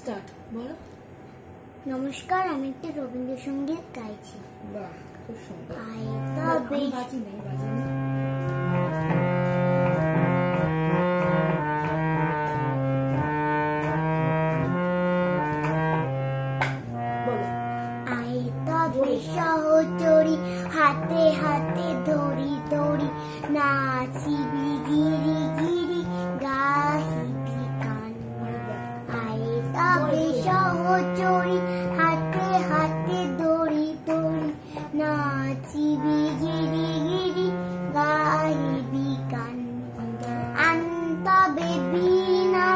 Start বলো। নমস্কার, আমি একটি রবীন্দ্রসঙ্গীত গাইছি। বাহ, খুব সুন্দর। বাজি নেই। সহচরি হাতে হাতে ধরি ধরি নাচিবি গিরি গিরি গাহিবি গান। আয় তবে সহচরি হাতে হাতে ধরি ধরি নাচিবি গিরি গিরি গাহিবি গান। আনতবে বিনা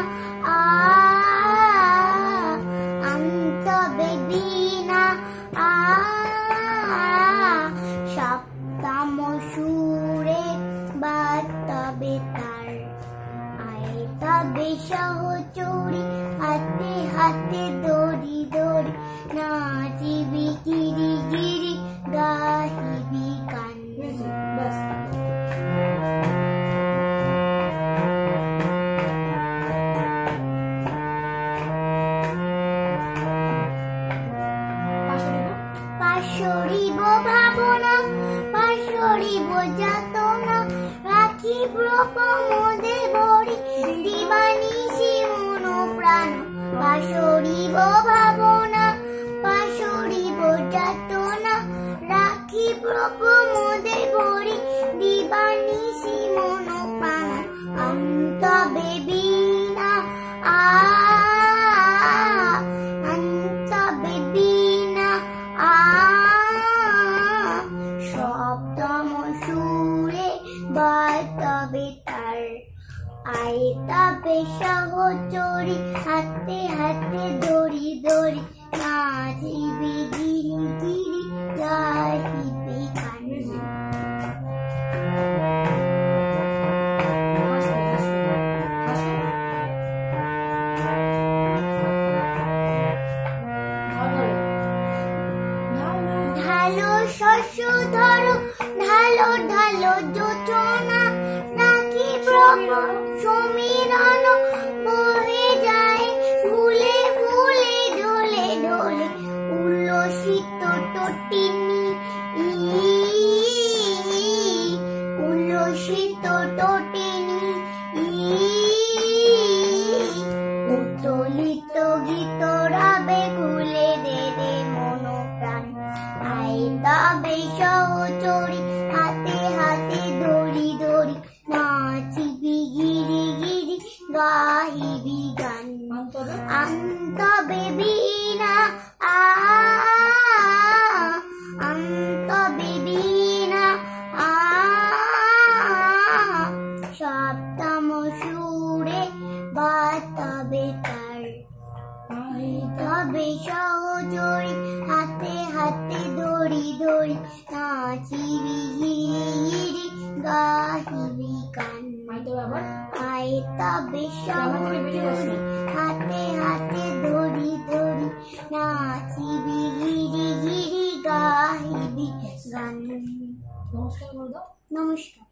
আনতবে বিনা সপ্তম সুরে বাজবে তার। আয় তবে সহচরি হাতে হাতে ধরি ধরি নাচিবি গিরি গিরি গাহিবি গান। পাশরিব ভাবনা পাশরিব যাতনা রাখিব প্রমোদে ভরি দিবানিশি মন প্রাণ। পাশরিব ভাবনা পাশরিব যাতনা রাখিব প্রমোদে ভরি দিবানিশি মন প্রাণ। অন্তবে বিনা অন্তবে বিনা সপ্তম সুরে বাজবে তার। আয় তবে সহচরি হাতে হাতে ধরি ধরি নাচিবি গিরি গিরি গাহিবি গান। ঢালো শস্য ধরো ঢালো ঢালো যোচনা রাখিব সমীরণ বহে যায় ফুলে ফুলে ঢলে ঢলে উল্লসিত তটিনী উল্লসিত তটিনী উত্তোলিত গীত রাবে খুলে দেবে মন প্রাণ। আয় তবে সহচরি হাতে হাতে ধরি ধরি নাচিবি গিরি গিরি গাহিবি গান। অন্তবে বিনা অন্তবে বিনা সপ্তম সুরে বাজবে তার। তবে সহচরি হাতে হাতে ধরি ধরি নাচিবি গিরি গিরি গাহিবি গান। আয় তবে সহচরি হাতে হাতে ধরি ধরি নাচিবি গিরি গিরি গাহিবি গান। নমস্কার বলো। নমস্কার।